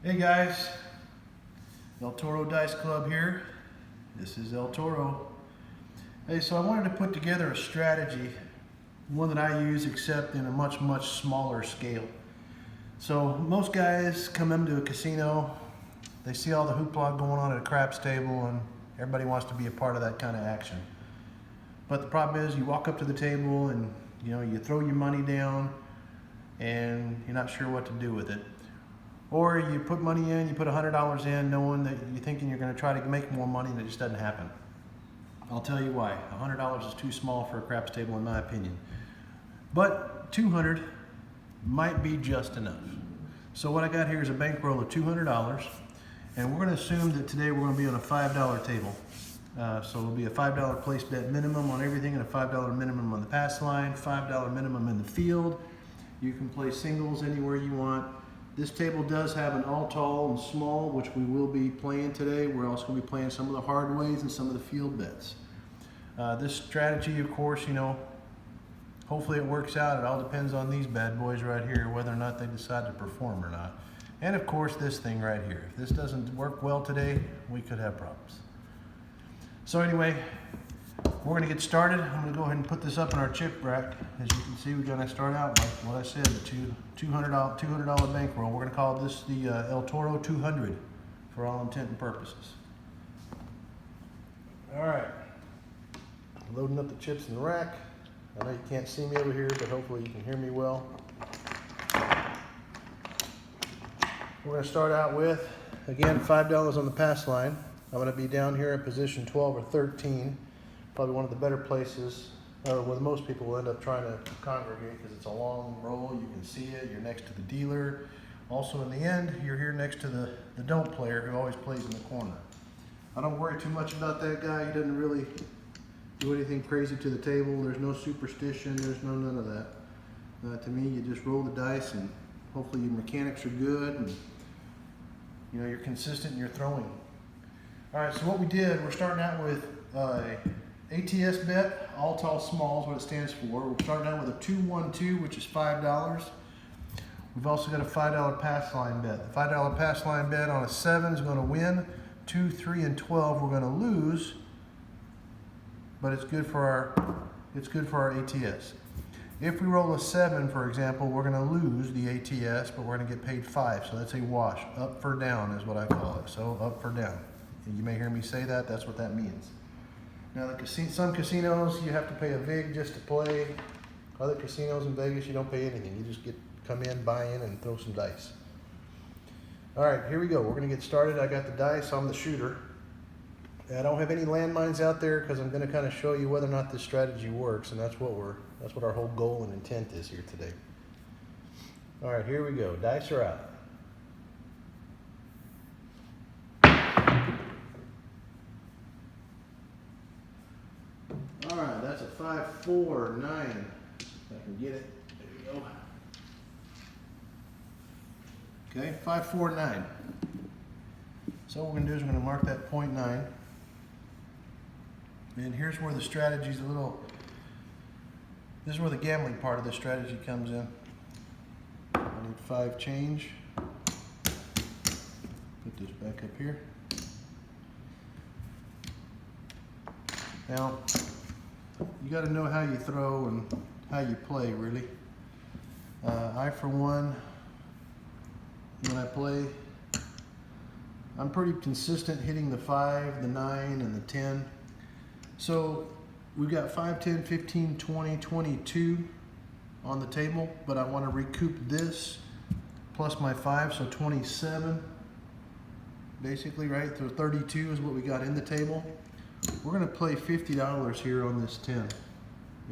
Hey guys, El Toro Dice Club here. This is El Toro. Hey, so I wanted to put together a strategy, one that I use except in a much smaller scale. So most guys come into a casino, they see all the hoopla going on at a craps table and everybody wants to be a part of that kind of action. But the problem is you walk up to the table and you throw your money down and you're not sure what to do with it. Or you put money in, you put $100 in knowing that you're thinking you're going to try to make more money and it just doesn't happen. I'll tell you why. $100 is too small for a craps table in my opinion. But $200 might be just enough. So what I got here is a bankroll of $200, and we're going to assume that today we're going to be on a $5 table. So it'll be a $5 place bet minimum on everything and a $5 minimum on the pass line, $5 minimum in the field. You can play singles anywhere you want. This table does have an all tall and small, which we will be playing today. We're also going to be playing some of the hard ways and some of the field bets. This strategy, of course, hopefully it works out. It all depends on these bad boys right here, whether or not they decide to perform or not. And of course, this thing right here. If this doesn't work well today, we could have problems. So anyway, we're going to get started. I'm going to go ahead and put this up in our chip rack. As you can see, we're going to start out like what I said, the $200 bankroll. We're going to call this the El Toro 200 for all intent and purposes. All right, loading up the chips in the rack. I know you can't see me over here, but hopefully you can hear me well. We're going to start out with, again, $5 on the pass line. I'm going to be down here at position 12 or 13. Probably one of the better places, or where most people will end up trying to congregate because it's a long roll. You can see it. You're next to the dealer. Also, in the end, you're here next to the don't player who always plays in the corner. I don't worry too much about that guy. He doesn't really do anything crazy to the table. There's no superstition. There's none of that. To me, you just roll the dice and hopefully your mechanics are good and you're consistent in your throwing. All right, so what we did, we're starting out with ATS bet, all tall small is what it stands for. We're starting out with a 2-1-2, which is $5. We've also got a $5 pass line bet. The $5 pass line bet on a 7 is going to win. 2, 3, and 12 we're going to lose, but it's good for our ATS. If we roll a 7, for example, we're going to lose the ATS, but we're going to get paid 5. So that's a wash. Up for down is what I call it. So up for down. You may hear me say that. That's what that means. Now, some casinos, you have to pay a vig just to play. Other casinos in Vegas, you don't pay anything. You just come in, buy in, and throw some dice. All right, here we go. We're going to get started. I got the dice. I'm the shooter. I don't have any landmines out there because I'm going to kind of show you whether or not this strategy works, and that's what our whole goal and intent is here today. All right, here we go. Dice are out. All right, that's a 5, 4, 9. If I can get it. There we go. Okay, 5, 4, 9. So what we're going to do is we're going to mark that 0.9. And here's where the strategy's this is where the gambling part of the strategy comes in. I need 5 change. Put this back up here. Now, you got to know how you throw and how you play, really. I, for one, when I play, I'm pretty consistent hitting the 5, the 9, and the 10. So we've got 5, 10, 15, 20, 22 on the table, but I want to recoup this plus my 5, so 27, basically, right? So 32 is what we got in the table. We're going to play $50 here on this 10.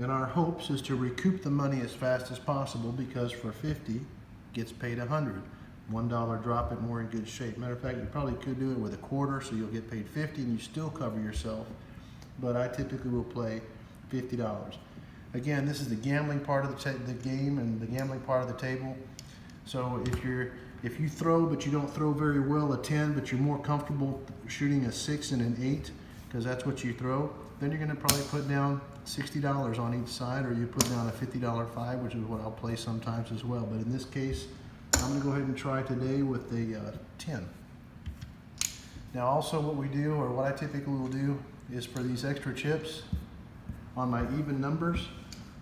And our hopes is to recoup the money as fast as possible because for 50 gets paid 100. $1 drop it and we're in good shape. Matter of fact, you probably could do it with a quarter, so you'll get paid 50 and you still cover yourself. But I typically will play $50. Again, this is the gambling part of the game and the gambling part of the table. So if you throw but you don't throw very well a 10, but you're more comfortable shooting a 6 and an 8 because that's what you throw, then you're going to probably put down $60 on each side, or you put down a $50 5, which is what I'll play sometimes as well. But in this case, I'm going to go ahead and try today with the 10. Now also what we do, or what I typically will do, is for these extra chips on my even numbers,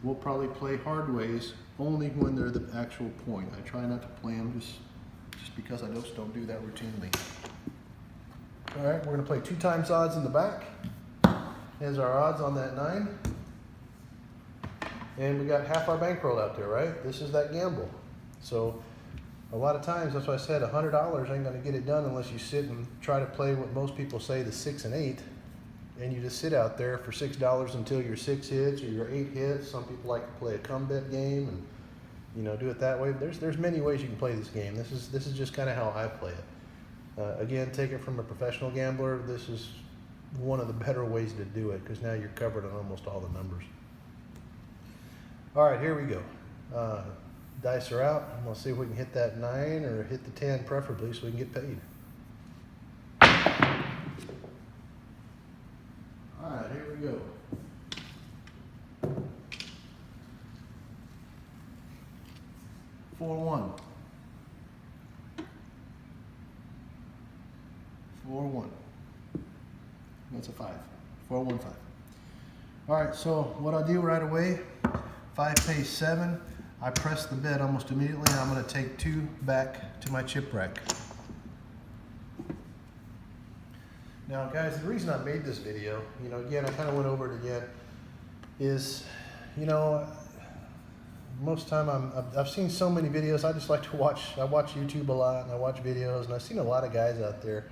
we'll probably play hard ways only when they're the actual point. I try not to play them just because I just don't do that routinely. All right, we're going to play 2 times odds in the back. Here's our odds on that 9. And we got half our bankroll out there, right? This is that gamble. So a lot of times, that's why I said $100 ain't going to get it done unless you sit and try to play what most people say the 6 and 8, and you just sit out there for $6 until your 6 hits or your 8 hits. Some people like to play a come bet game and do it that way. There's many ways you can play this game. This is just kind of how I play it. Again, take it from a professional gambler. This is one of the better ways to do it because now you're covered on almost all the numbers. All right, here we go. Dice are out. I'm going to see if we can hit that 9 or hit the 10 preferably so we can get paid. All right, here we go. Four, 1. 4, 1. That's a 5. 4, 1, 5. All right, so what I'll do right away, 5 pays 7. I press the bet almost immediately, and I'm going to take 2 back to my chip rack. Now, guys, the reason I made this video, again, I kind of went over it again, is, most of the time I've seen so many videos. I just like to watch. I watch YouTube a lot, and I watch videos, and I've seen a lot of guys out there,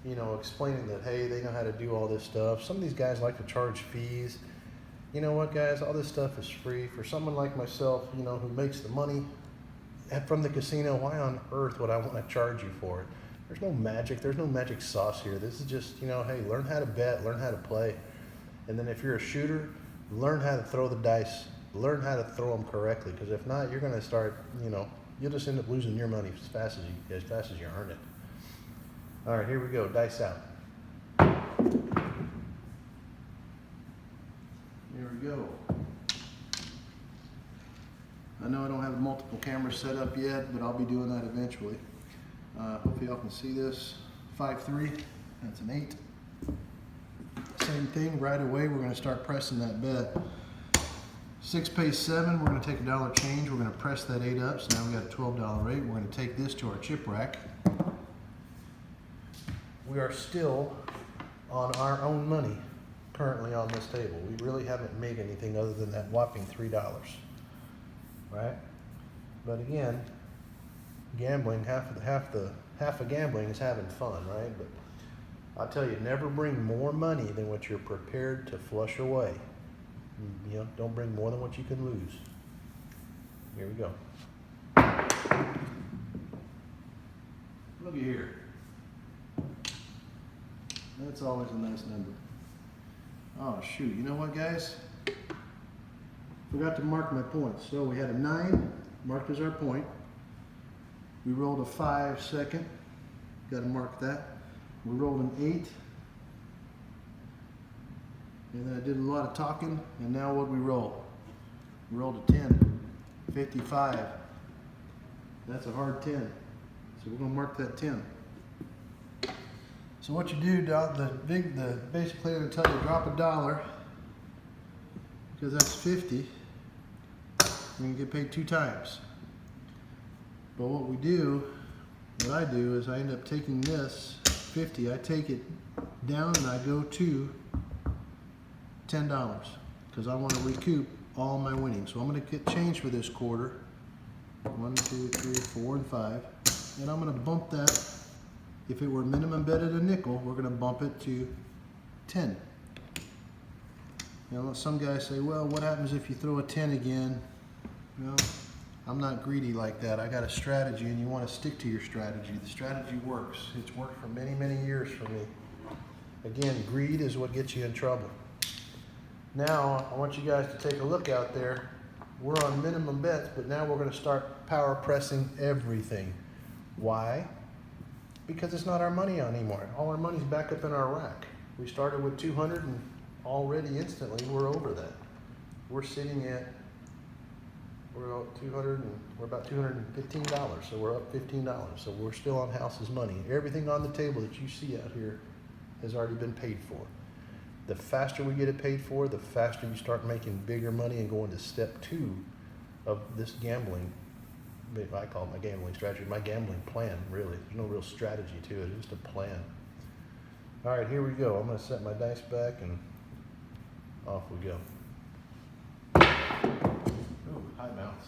explaining that, hey, they know how to do all this stuff. Some of these guys like to charge fees. You know what, guys? All this stuff is free. For someone like myself, who makes the money from the casino, why on earth would I want to charge you for it? There's no magic. There's no magic sauce here. This is just, hey, learn how to bet, learn how to play. And then if you're a shooter, learn how to throw the dice. Learn how to throw them correctly, because if not, you're going to start, you'll just end up losing your money as fast as you earn it. All right, here we go. Dice out. Here we go. I know I don't have multiple cameras set up yet, but I'll be doing that eventually. Hopefully y'all can see this. 5-3, that's an 8. Same thing, right away we're going to start pressing that bet. 6 pays 7, we're going to take a $1 change, we're going to press that 8 up, so now we got a $12 rate. We're going to take this to our chip rack. We are still on our own money currently on this table. We really haven't made anything other than that whopping $3, right? But again, gambling, half of gambling is having fun, right? But I'll tell you, never bring more money than what you're prepared to flush away. Don't bring more than what you can lose. Here we go. Look at here. That's always a nice number. Oh shoot, you know what, guys? Forgot to mark my points. So we had a 9 marked as our point. We rolled a 5 second. Got to mark that. We rolled an 8. And then I did a lot of talking, and now what we roll? We rolled a 10, 55. That's a hard 10. So we're gonna mark that 10. So what you do, basically I'm gonna tell you drop a $1, because that's 50. You can get paid 2 times. But what I do is I end up taking this 50, I take it down and I go to $10 because I want to recoup all my winnings. So I'm going to get change for this quarter. 1, 2, 3, 4, and 5. And I'm going to bump that. If it were minimum bet at a nickel, we're going to bump it to 10. Now, some guys say, well, what happens if you throw a 10 again? Well, I'm not greedy like that. I got a strategy, and you want to stick to your strategy. The strategy works. It's worked for many, many years for me. Again, greed is what gets you in trouble. Now, I want you guys to take a look out there. We're on minimum bets, but now we're going to start power pressing everything. Why? Because it's not our money anymore. All our money's back up in our rack. We started with 200 and already instantly we're over that. We're we're about $215, so we're up $15. So we're still on house's money. Everything on the table that you see out here has already been paid for. The faster we get it paid for, the faster you start making bigger money and going to step 2 of this gambling. I call it my gambling strategy, my gambling plan, really. There's no real strategy to it, it's just a plan. All right, here we go. I'm gonna set my dice back and off we go. Ooh, high bounce.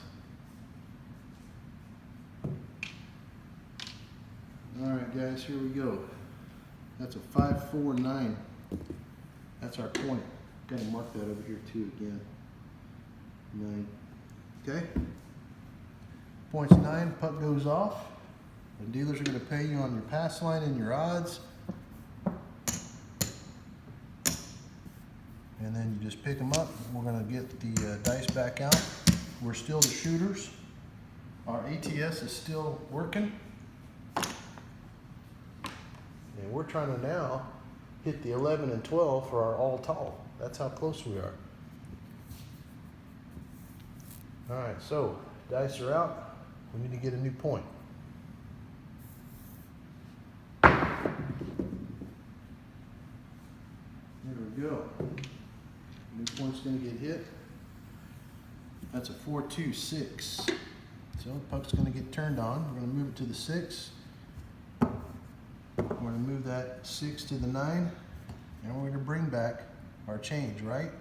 All right, guys, here we go. That's a 5, 4, 9. That's our point. Gotta mark that over here too again. 9. Okay. Point's 9. Puck goes off. The dealers are gonna pay you on your pass line and your odds. And then you just pick them up. We're gonna get the dice back out. We're still the shooters. Our ATS is still working. And we're trying to now hit the 11 and 12 for our all tall. That's how close we are. All right, so dice are out. We need to get a new point. There we go. New point's gonna get hit. That's a 4, 2, 6. So the puck's gonna get turned on. We're gonna move it to the 6. We're gonna move that 6 to the 9, and we're gonna bring back our change, right?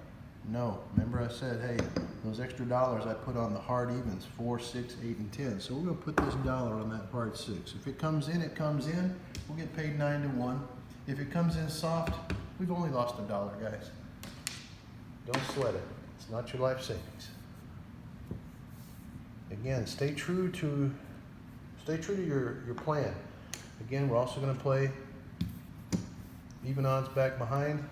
No, remember I said, hey, those extra dollars I put on the hard evens, 4, 6, 8, and 10. So we're gonna put this dollar on that hard 6. If it comes in, it comes in. We'll get paid 9 to 1. If it comes in soft, we've only lost $1, guys. Don't sweat it. It's not your life savings. Again, stay true to your plan. Again, we're also going to play even odds back behind.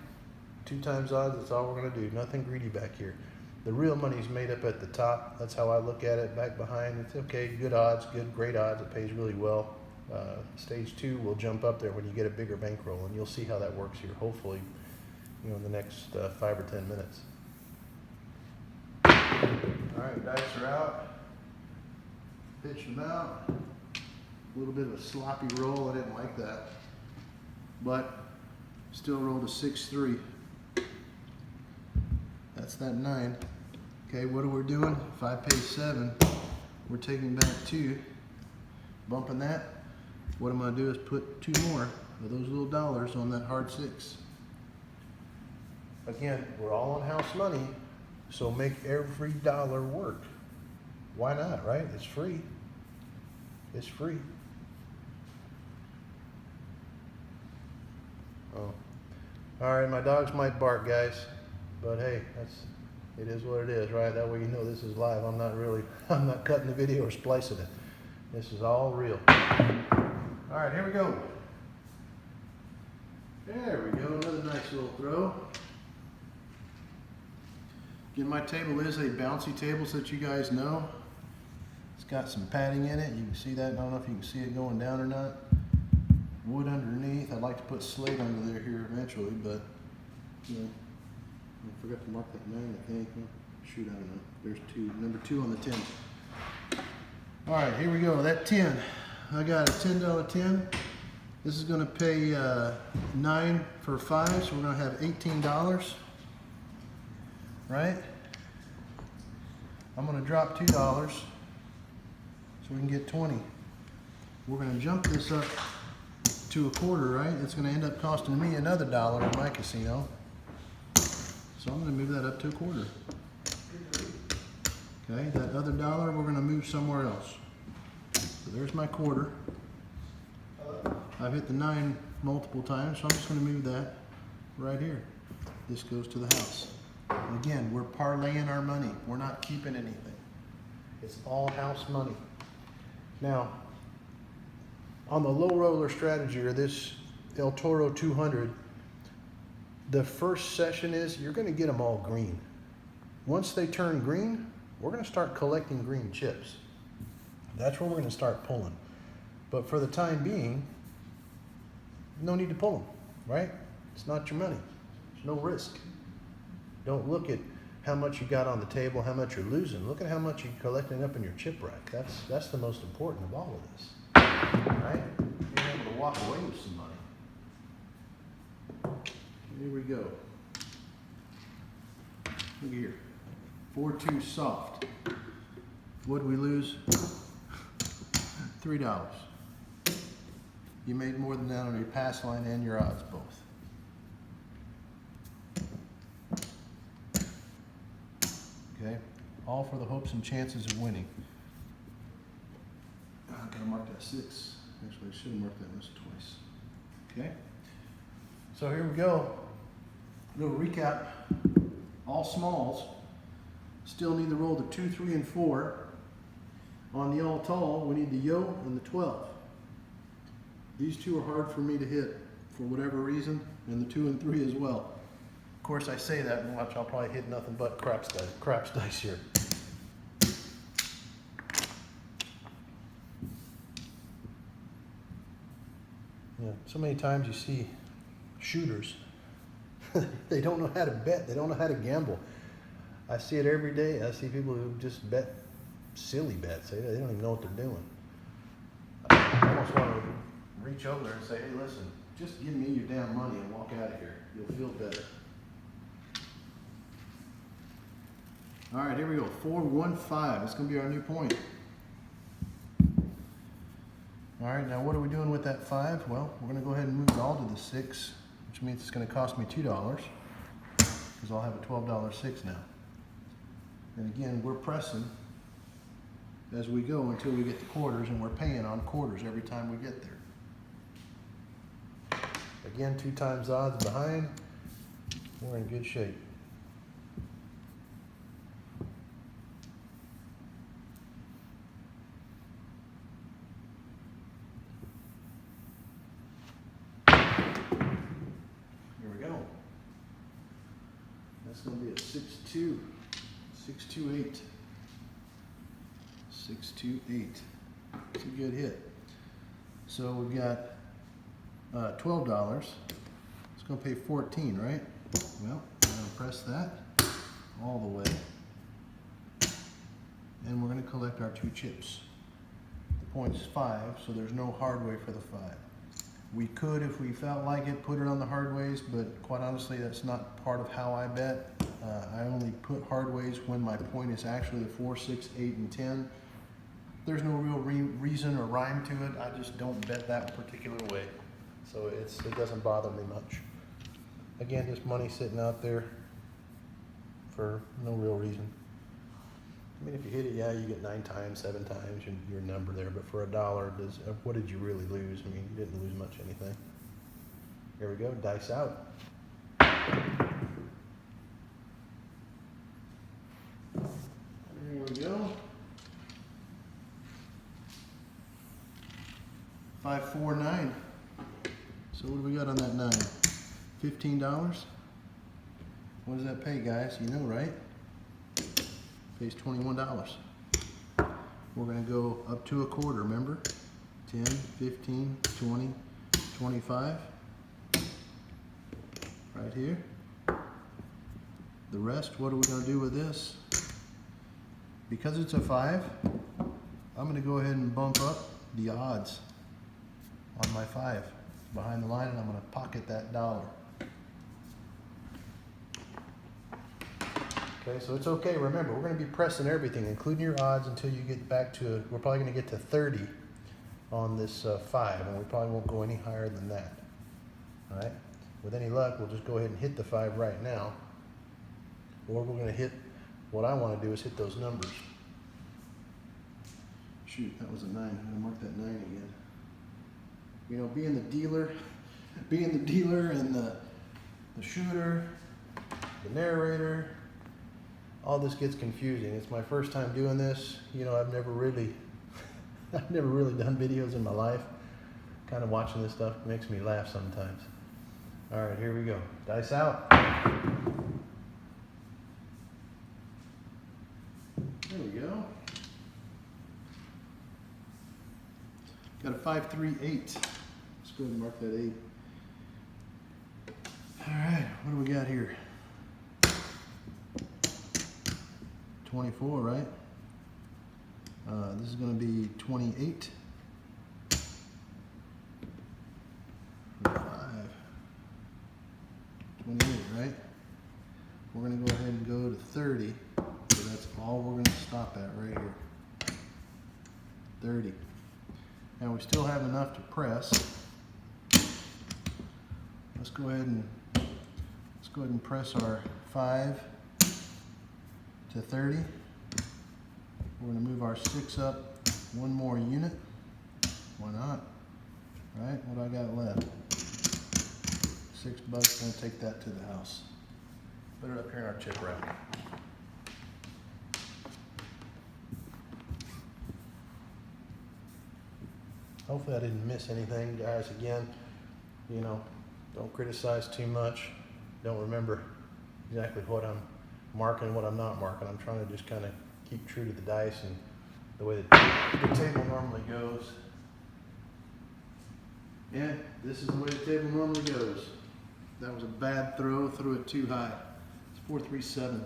2 times odds, that's all we're going to do. Nothing greedy back here. The real money's made up at the top. That's how I look at it. Back behind, it's okay. Good odds, great odds. It pays really well. Stage 2 will jump up there when you get a bigger bankroll, and you'll see how that works here. Hopefully, in the next 5 or 10 minutes. All right, dice are out. Pitch them out. A little bit of a sloppy roll. I didn't like that, but still rolled a 6-3. That's that 9. Okay, what are we doing? If I pay 7, we're taking back 2, bumping that. What I'm going to do is put 2 more of those little dollars on that hard 6. Again, we're all on house money, so make every dollar work. Why not, right? It's free. It's free. Oh. All right, my dogs might bark, guys, but hey, it is what it is, right? That way you know this is live. I'm not cutting the video or splicing it. This is all real. All right, here we go. There we go, another nice little throw. Again, my table is a bouncy table, so that you guys know. It's got some padding in it. You can see that. I don't know if you can see it going down or not. Wood underneath. I'd like to put slate under there here eventually, but I forgot to mark that 9, I think. Shoot, I don't know. There's 2. Number 2 on the 10. All right, here we go. That 10. I got a $10 10. This is going to pay 9 for 5, so we're going to have $18. Right? I'm going to drop $2 so we can get 20. We're going to jump this up to a quarter, right? It's going to end up costing me another $1 in my casino. So I'm going to move that up to a quarter. Okay, that other $1 we're going to move somewhere else. So there's my quarter. I've hit the 9 multiple times, so I'm just going to move that right here. This goes to the house. And again, we're parlaying our money. We're not keeping anything. It's all house money. Now, on the low roller strategy, or this El Toro 200, the first session is you're going to get them all green. Once they turn green, we're going to start collecting green chips. That's where we're going to start pulling. But for the time being, no need to pull them, right? It's not your money. There's no risk. Don't look at how much you got on the table, how much you're losing. Look at how much you're collecting up in your chip rack. That's the most important of all of this, right? Being able to walk away with some money. Here we go. Look here, 4-2 soft. What'd we lose? $3. You made more than that on your pass line and your odds both. Okay, all for the hopes and chances of winning. I'm gonna mark that 6. Actually, I should have marked that list twice. Okay, so here we go. Little recap. All smalls. Still need to roll the 2, 3, and 4. On the all tall, we need the yo and the 12. These two are hard for me to hit for whatever reason, and the 2 and 3 as well. Of course, I say that, and watch, I'll probably hit nothing but craps dice here. Yeah, so many times you see shooters, they don't know how to bet, they don't know how to gamble. I see it every day. I see people who just bet silly bets. They don't even know what they're doing. I almost want to reach over there and say, hey, listen, just give me your damn money and walk out of here. You'll feel better. All right, here we go. 4-1-5. That's going to be our new point. All right, now what are we doing with that 5? Well, we're going to go ahead and move it all to the 6, which means it's going to cost me $2 because I'll have a $12 6 now. And again, we're pressing as we go until we get to quarters, and we're paying on quarters every time we get there. Again, 2 times odds behind. We're in good shape. Here we go. That's going to be a 6-2. 6-2-8. 6-2-8. It's a good hit. So we've got $12. It's going to pay 14, right? Well, I'm going to press that all the way. And we're going to collect our 2 chips. The point's 5, so there's no hard way for the 5. We could, if we felt like it, put it on the hard ways, but quite honestly, that's not part of how I bet. I only put hard ways when my point is actually the 4, 6, 8, and 10. There's no real reason or rhyme to it. I just don't bet that particular way. So it doesn't bother me much. Again, just money sitting out there for no real reason. I mean, if you hit it, yeah, you get 9 times, 7 times your number there. But for $1, what did you really lose? I mean, you didn't lose much anything. Here we go, dice out. There we go. 5, 4, 9. So what do we got on that 9? $15. What does that pay, guys? You know, right? Pays $21. We're going to go up to a quarter, remember? 10, 15, 20, 25. Right here. The rest, what are we going to do with this? Because it's a 5, I'm going to go ahead and bump up the odds on my 5 behind the line, and I'm going to pocket that $1. Okay, so it's okay. Remember, we're going to be pressing everything, including your odds, until you get back to, we're probably going to get to 30 on this 5, and we probably won't go any higher than that. All right? With any luck, we'll just go ahead and hit the 5 right now, or we're going to hit, what I want to do is hit those numbers. Shoot, that was a 9. I'm going to mark that 9 again. You know, being the dealer and the shooter, the narrator, all this gets confusing. It's my first time doing this. You know, I've never really done videos in my life. Kind of watching this stuff makes me laugh sometimes. All right, here we go. Dice out. There we go. Got a 5, 3, 8. Let's go ahead and mark that 8. All right, what do we got here? 24, right? This is going to be 28. 5. 28, right? We're going to go ahead and go to 30. So that's all we're going to stop at right here. 30. Now we still have enough to press. Let's go ahead and press our 5 to 30. We're going to move our 6 up one more unit. Why not? Right? What do I got left? $6. Going to take that to the house. Put it up here in our chip rack. Hopefully I didn't miss anything, guys. Again, you know, don't criticize too much. Don't remember exactly what I'm marking, what I'm not marking. I'm trying to just kind of keep true to the dice and the way the table normally goes. Yeah, this is the way the table normally goes. That was a bad throw, threw it too high. It's 437.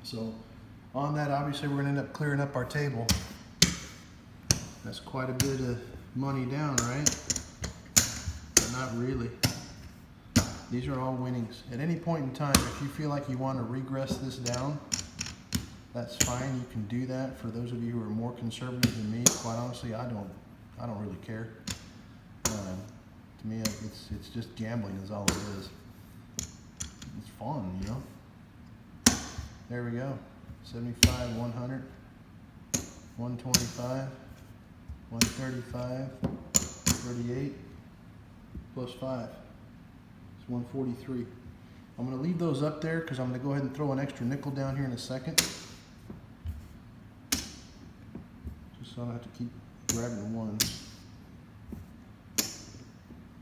So on that, obviously we're gonna end up clearing up our table. That's quite a bit of money down, right? But not really. These are all winnings. At any point in time, if you feel like you want to regress this down, that's fine. You can do that. For those of you who are more conservative than me, quite honestly, I don't really care. To me, it's just gambling is all it is. It's fun, you know. There we go. 75, 100, 125, 135, 38, plus 5. It's 143. I'm going to leave those up there because I'm going to go ahead and throw an extra nickel down here in a second. Just so I don't have to keep grabbing ones.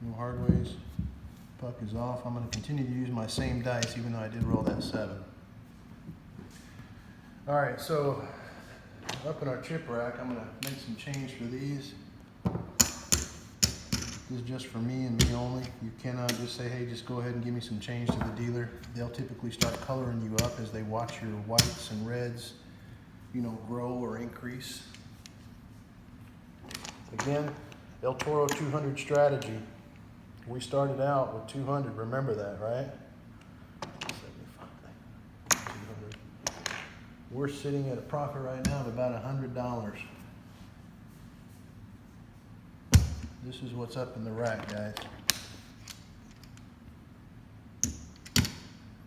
No hard ways. Puck is off. I'm going to continue to use my same dice even though I did roll that 7. Alright, so up in our chip rack, I'm going to make some change for these. This is just for me and me only. You cannot just say, hey, just go ahead and give me some change to the dealer. They'll typically start coloring you up as they watch your whites and reds, you know, grow or increase. Again, El Toro 200 strategy. We started out with 200, remember that, right? 75, 200. We're sitting at a profit right now of about $100. This is what's up in the rack, guys.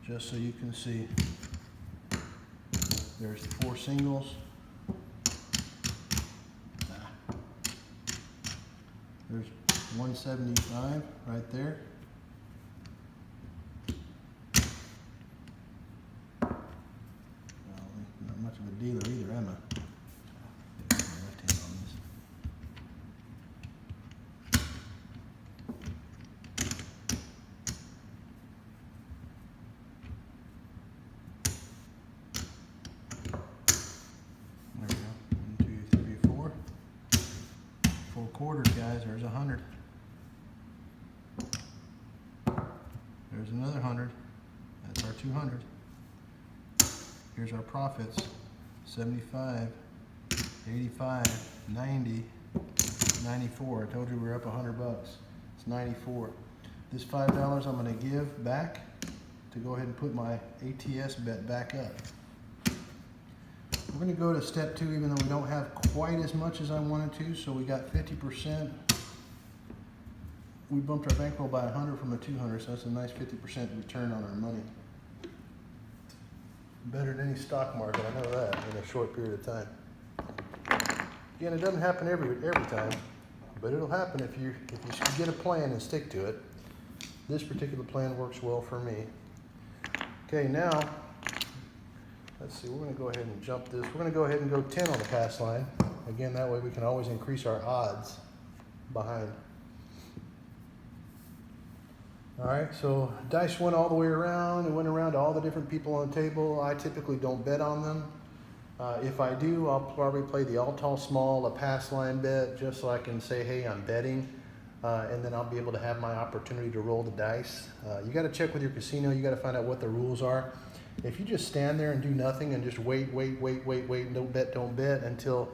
Just so you can see. There's 4 singles. There's 175 right there. Well, not much of a dealer either, am I? Quarters, guys. There's 100. There's another 100. That's our 200. Here's our profits: 75, 85, 90, 94. I told you we were up $100. It's 94. This $5 I'm going to give back to go ahead and put my ATS bet back up. We're going to go to step 2 even though we don't have quite as much as I wanted to, so we got 50%. We bumped our bankroll by 100 from a 200, so that's a nice 50% return on our money. Better than any stock market, I know that, in a short period of time. Again, it doesn't happen every time, but it'll happen if you get a plan and stick to it. This particular plan works well for me. Okay, now, let's see, we're going to go ahead and jump this. We're going to go ahead and go 10 on the pass line. Again, that way we can always increase our odds behind. All right, so dice went all the way around. It went around to all the different people on the table. I typically don't bet on them. If I do, I'll probably play the all tall small, a pass line bet, just so I can say, hey, I'm betting. And then I'll be able to have my opportunity to roll the dice. You got to check with your casino. You got to find out what the rules are. If you just stand there and do nothing and just wait, and don't bet until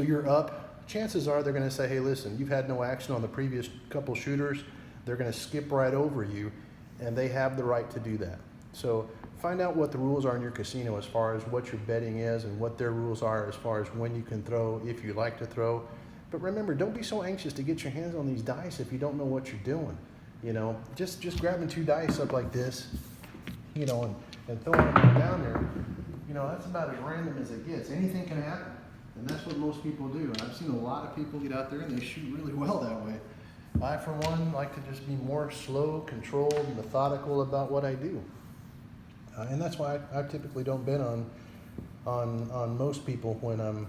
you're up, chances are they're going to say, hey, listen, you've had no action on the previous couple shooters. They're going to skip right over you, and they have the right to do that. So find out what the rules are in your casino as far as what your betting is and what their rules are as far as when you can throw, if you like to throw. But remember, don't be so anxious to get your hands on these dice if you don't know what you're doing. You know, just grabbing 2 dice up like this, you know, and throwing them down there, you know, that's about as random as it gets. Anything can happen, and that's what most people do. And I've seen a lot of people get out there and they shoot really well that way. I, for one, like to just be more slow, controlled, methodical about what I do. And that's why I typically don't bet on most people when I'm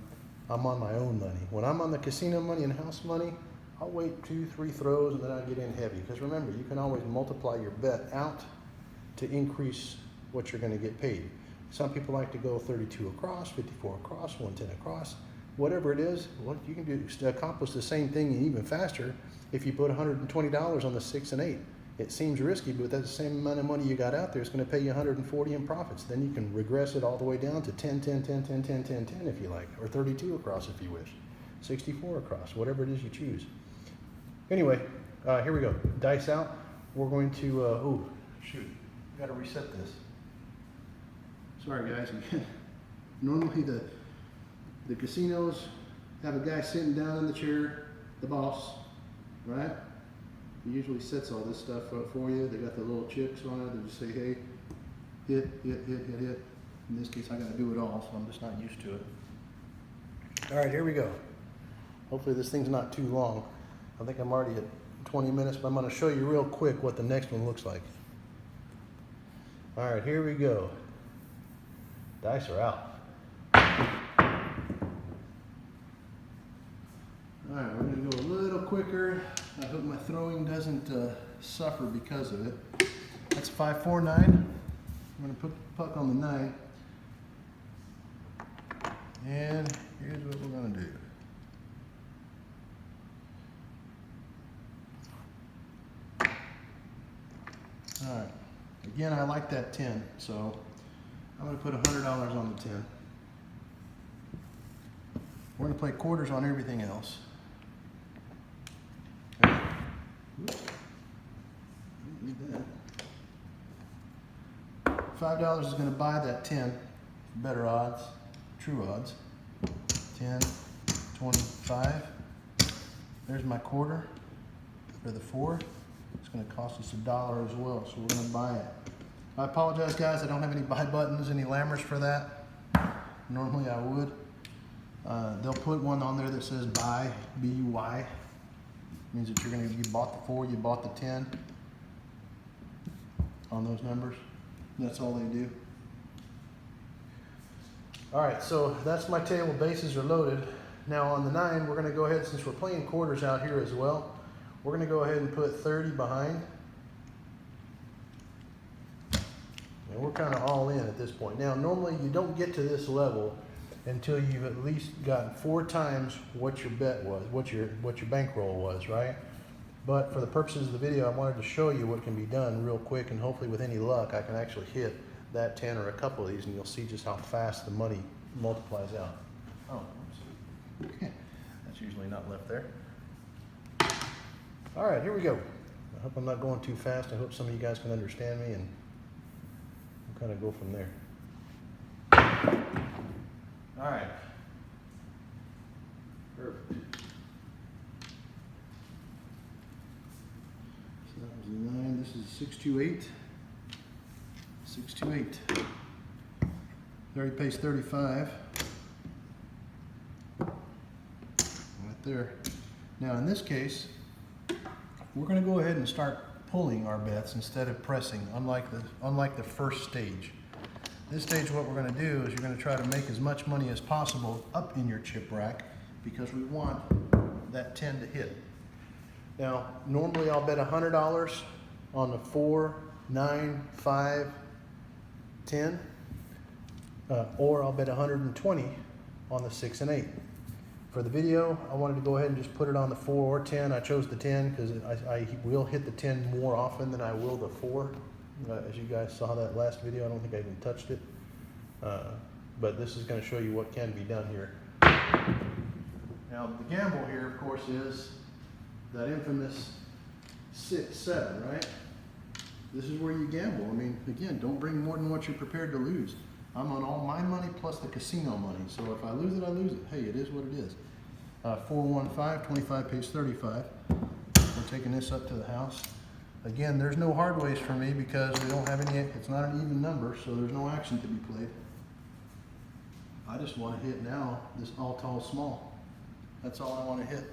on my own money. When I'm on the casino money and house money, I'll wait 2-3 throws and then I get in heavy. Because remember, you can always multiply your bet out to increase what you're going to get paid. Some people like to go 32 across, 54 across, 110 across. Whatever it is, what you can do accomplish the same thing and even faster if you put $120 on the 6 and 8. It seems risky, but that's the same amount of money you got out there. It's going to pay you 140 in profits. Then you can regress it all the way down to 10, 10, 10, 10, 10, 10, 10 if you like, or 32 across if you wish, 64 across, whatever it is you choose. Anyway, here we go. Dice out. We're going to, oh, shoot, I got to reset this. Sorry, guys. Normally the casinos have a guy sitting down in the chair, the boss, right? He usually sets all this stuff up for you. They got the little chips on it. They just say, hey, hit. In this case, I got to do it all, so I'm just not used to it. All right, here we go. Hopefully this thing's not too long. I think I'm already at 20 minutes, but I'm going to show you real quick what the next one looks like. All right, here we go. Dice are out. All right, we're going to go a little quicker. I hope my throwing doesn't suffer because of it. That's 5, 4, 9. I'm going to put the puck on the 9. And here's what we're going to do. All right. Again, I like that 10, so I'm going to put $100 on the 10. We're going to play quarters on everything else. $5 is going to buy that 10 for better odds, true odds. 10, 25. There's my quarter for the 4. It's going to cost us $1 as well, so we're going to buy it. I apologize, guys. I don't have any buy buttons, any lammers for that. Normally I would. They'll put one on there that says buy, B-U-Y. Means that you bought the 4, you bought the 10 on those numbers. That's all they do. All right, so that's my table. Bases are loaded. Now on the 9, we're going to go ahead, since we're playing quarters out here as well, we're going to go ahead and put 30 behind. And we're kind of all in at this point. Now, normally you don't get to this level until you've at least gotten 4 times what your bet was, what your bankroll was, right? But for the purposes of the video, I wanted to show you what can be done real quick, and hopefully with any luck, I can actually hit that 10 or a couple of these, and you'll see just how fast the money multiplies out. Oh, oops. That's usually not left there. All right, here we go. I hope I'm not going too fast. I hope some of you guys can understand me, and we'll kind of go from there. All right. Perfect. So that was a 9. This is 628. 628. There he pays 35. Right there. Now in this case, we're going to go ahead and start pulling our bets instead of pressing, unlike the first stage. This stage, what we're going to do is you're going to try to make as much money as possible up in your chip rack, because we want that 10 to hit. Now, normally I'll bet $100 on the 4, 9, 5, 10, or I'll bet 120 on the 6 and 8. For the video, I wanted to go ahead and just put it on the 4 or 10. I chose the 10 because I will hit the 10 more often than I will the 4. As you guys saw that last video, I don't think I even touched it. But this is going to show you what can be done here. Now the gamble here, of course, is that infamous 6-7, right? This is where you gamble. I mean, again, don't bring more than what you're prepared to lose. I'm on all my money plus the casino money. So if I lose it, I lose it. Hey, it is what it is. 415, 25 pays 35. We're taking this up to the house. Again, there's no hard ways for me because we don't have any, it's not an even number, so there's no action to be played. I just want to hit now this all tall small. That's all I want to hit.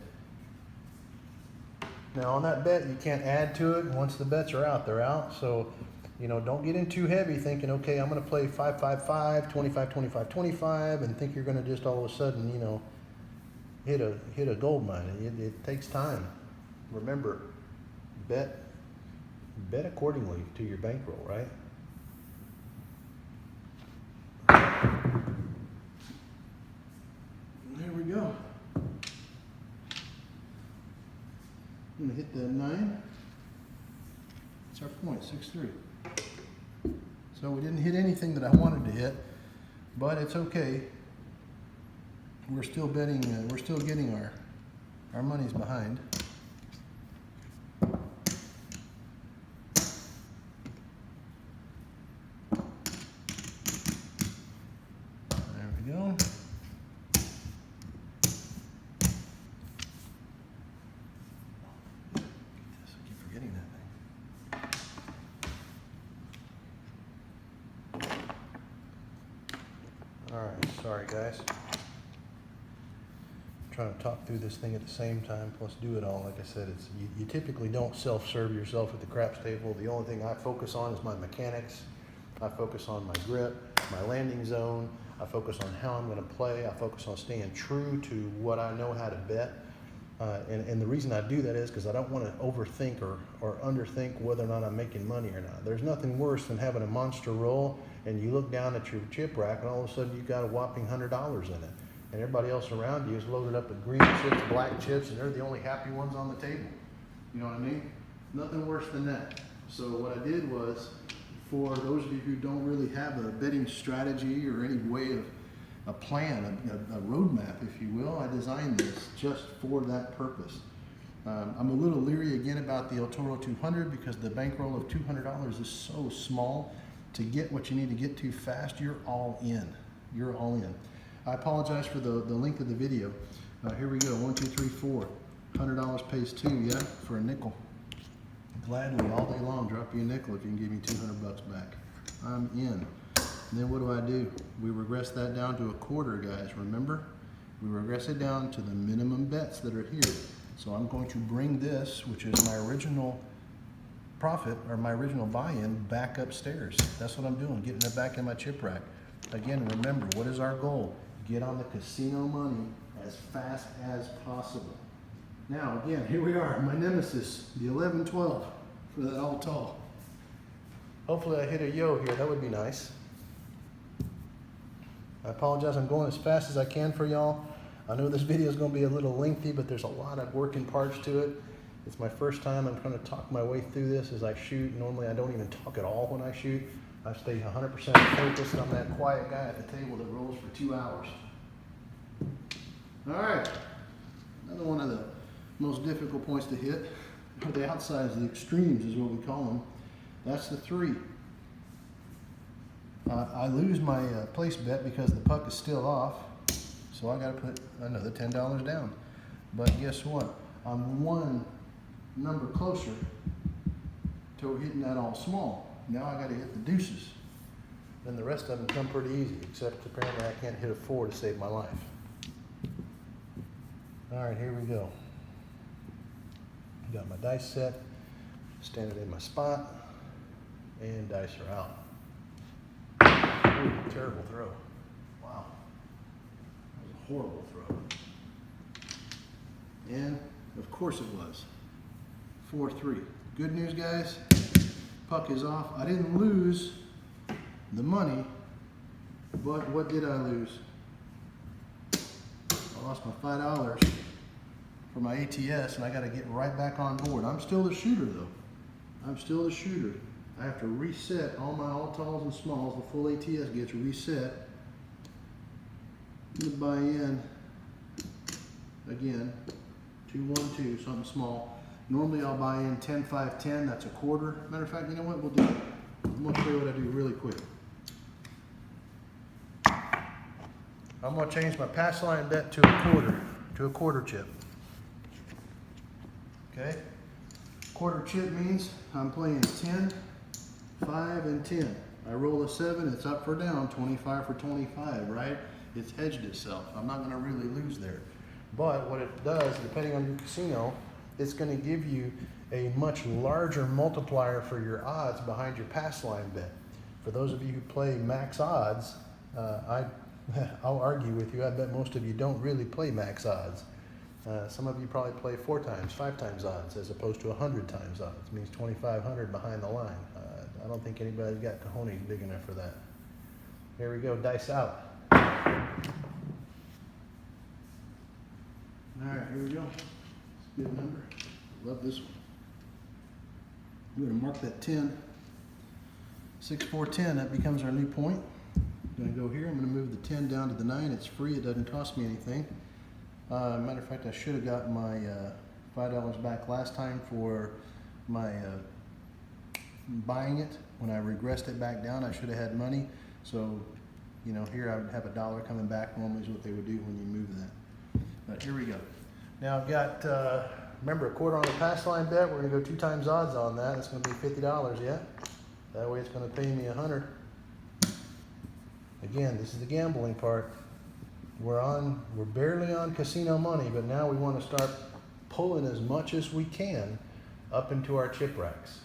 Now on that bet, you can't add to it. Once the bets are out, they're out. So, you know, don't get in too heavy thinking, okay, I'm going to play 5-5-5, 25-25-25, and think you're going to just all of a sudden, you know, hit a gold mine. It takes time. Remember, bet accordingly to your bankroll, right? There we go. I'm gonna hit that 9. That's our point, 6-3. So we didn't hit anything that I wanted to hit, but it's okay. We're still betting. We're still getting our money's behind. There we go. Alright, sorry guys. I'm trying to talk through this thing at the same time, plus do it all. Like I said, it's you typically don't self-serve yourself at the craps table. The only thing I focus on is my mechanics. I focus on my grip, my landing zone. I focus on how I'm going to play. I focus on staying true to what I know how to bet. And the reason I do that is because I don't want to overthink or underthink whether or not I'm making money or not. There's nothing worse than having a monster roll and you look down at your chip rack and all of a sudden you've got a whopping $100 in it. And everybody else around you is loaded up with green chips, black chips, and they're the only happy ones on the table. You know what I mean? Nothing worse than that. So what I did was, for those of you who don't really have a betting strategy or any way of a plan, a roadmap, if you will, I designed this just for that purpose. I'm a little leery again about the El Toro 200 because the bankroll of $200 is so small. To get what you need to get to fast, you're all in. You're all in. I apologize for the length of the video. Here we go, 1, 2, 3, 4. $100 pays 2, yeah, for a nickel. Gladly, all day long, drop you a nickel if you can give me $200 back. I'm in. And then what do? We regress that down to a quarter, guys, remember? We regress it down to the minimum bets that are here. So I'm going to bring this, which is my original profit, or my original buy-in, back upstairs. That's what I'm doing, getting it back in my chip rack. Again, remember, what is our goal? Get on the casino money as fast as possible. Now, again, here we are, my nemesis, the 11-12 for that all tall. Hopefully I hit a yo here, that would be nice. I apologize, I'm going as fast as I can for y'all. I know this video is going to be a little lengthy, but there's a lot of working parts to it. It's my first time. I'm trying to talk my way through this as I shoot. Normally I don't even talk at all when I shoot. I stay 100% focused. I'm that quiet guy at the table that rolls for 2 hours. All right, another one of the most difficult points to hit are the outsides, the extremes is what we call them. That's the 3. I lose my place bet because the puck is still off, so I got to put another $10 down. But guess what? I'm one number closer to hitting that all small. Now I got to hit the deuces. Then the rest of them come pretty easy, except apparently I can't hit a 4 to save my life. All right, here we go. Got my dice set, standing in my spot, and dice are out. Ooh, terrible throw. Wow. That was a horrible throw. And of course it was. 4-3. Good news, guys. Puck is off. I didn't lose the money, but what did I lose? I lost my $5 for my ATS, and I got to get right back on board. I'm still the shooter, though. I'm still the shooter. I have to reset all my all talls and smalls. The full ATS gets reset. I'm gonna buy in again 212, something small. Normally I'll buy in 10, 5, 10. That's a quarter. Matter of fact, you know what? We'll do it. I'm gonna show you what I do really quick. I'm gonna change my pass line bet to a quarter chip. Okay? Quarter chip means I'm playing 10, 5, and 10. I roll a 7, it's up or down, 25 for 25, right? It's hedged itself. I'm not gonna really lose there. But what it does, depending on your casino, it's gonna give you a much larger multiplier for your odds behind your pass line bet. For those of you who play max odds, I'll argue with you. I bet most of you don't really play max odds. Some of you probably play 4 times, 5 times odds as opposed to 100 times odds. It means 2,500 behind the line. I don't think anybody's got cojones big enough for that. Here we go, dice out. All right, here we go. It's a good number. Love this one. I'm going to mark that 10. 6, 4, 10. That becomes our new point. I'm going to go here. I'm going to move the 10 down to the 9. It's free. It doesn't cost me anything. Matter of fact, I should have gotten my $5 back last time for my buying it. When I regressed it back down, I should have had money. So, you know, here I would have $1 coming back. Normally is what they would do when you move that. But here we go. Now I've got, remember, a quarter on the pass line bet. We're going to go 2 times odds on that. It's going to be $50, yeah? That way it's going to pay me 100. Again, this is the gambling part. We're barely on casino money, but now we want to start pulling as much as we can up into our chip racks.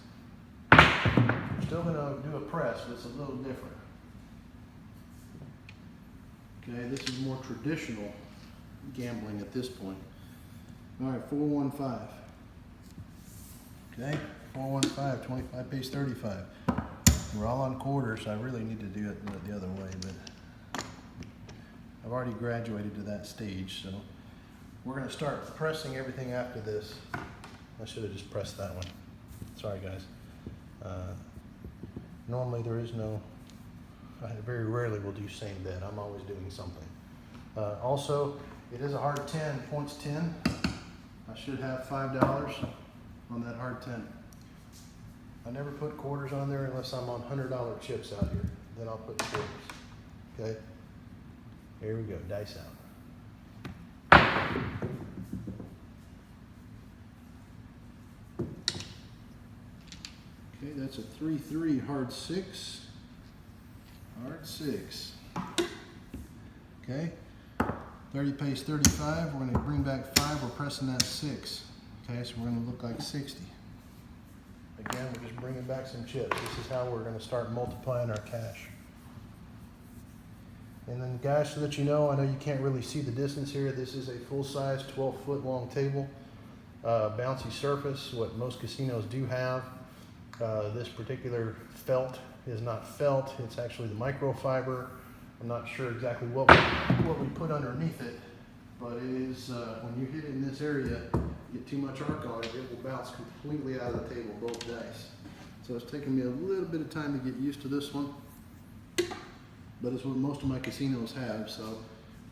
We're still going to do a press, but it's a little different. Okay, this is more traditional gambling at this point. All right, 415. Okay, 415, 25 pays 35. We're all on quarters, so I really need to do it the other way, but I've already graduated to that stage, so we're going to start pressing everything after this. I should have just pressed that one. Sorry, guys. Normally there is no, I very rarely will do same bet. I'm always doing something. Also, it is a hard 10, points 10. I should have $5 on that hard 10. I never put quarters on there unless I'm on $100 chips out here. Then I'll put quarters. Okay? Here we go, dice out. Okay, that's a 3-3 hard 6. Hard 6. Okay, 30 pays 35. We're going to bring back 5. We're pressing that 6. Okay, so we're going to look like 60. Again, we're just bringing back some chips. This is how we're going to start multiplying our cash. And then, guys, so that you know, I know you can't really see the distance here. This is a full-size 12-foot long table, bouncy surface, what most casinos do have. This particular felt is not felt. It's actually the microfiber. I'm not sure exactly what we put underneath it, but it is, when you hit it in this area, get too much arc on it, it will bounce completely out of the table, both dice. So it's taken me a little bit of time to get used to this one, but it's what most of my casinos have. So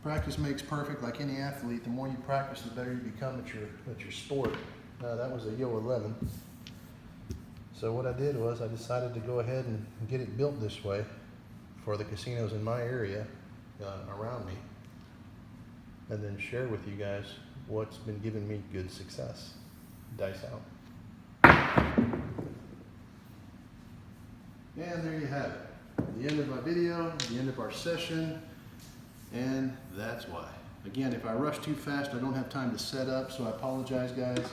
practice makes perfect. Like any athlete, the more you practice, the better you become at your sport. That was a Yo 11. So what I did was I decided to go ahead and get it built this way for the casinos in my area around me, and then share with you guys what's been giving me good success. Dice out. And there you have it. The end of my video, the end of our session, and that's why. Again, if I rush too fast, I don't have time to set up, so I apologize, guys.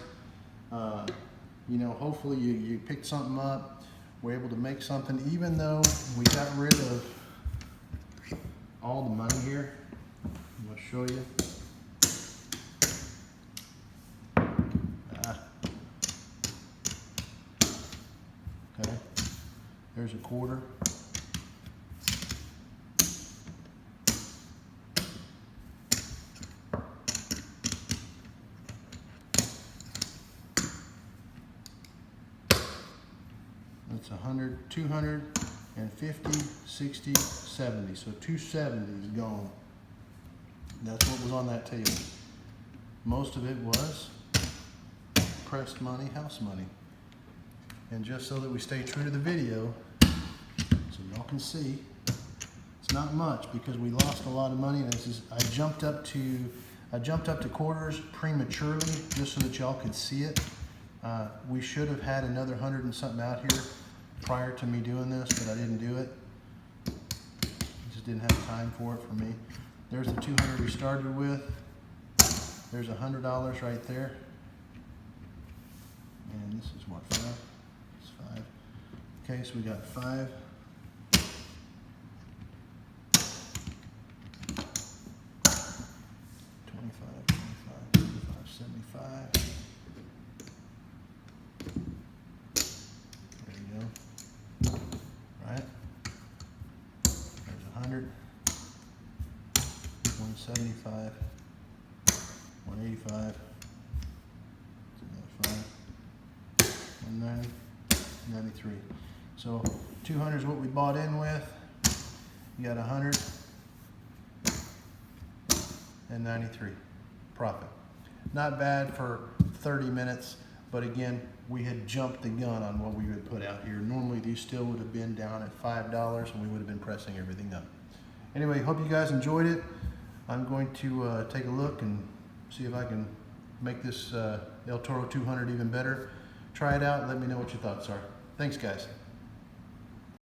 You know, hopefully you picked something up, we're able to make something, even though we got rid of all the money here. I'm going to show you. Okay, there's a quarter. It's 100, 250, 60, 70. So 270 is gone. That's what was on that table. Most of it was pressed money, house money. And just so that we stay true to the video, so y'all can see, it's not much because we lost a lot of money. And this is, I jumped up to quarters prematurely just so that y'all could see it. We should have had another 100 and something out here prior to me doing this, but I didn't do it. Just didn't have time for it for me. There's the 200 we started with. There's $100 right there. And this is what, 5? It's 5. Okay, so we got 5. 75. There you go. Right? There's 100. 175. 185. 5. 190. 93. So 200 is what we bought in with. You got 100 and 93 profit. Not bad for 30 minutes, but again, we had jumped the gun on what we would put out here. Normally these still would have been down at $5 and we would have been pressing everything up. Anyway, hope you guys enjoyed it. I'm going to take a look and see if I can make this El Toro 200 even better. Try it out and let me know what your thoughts are. Thanks, guys.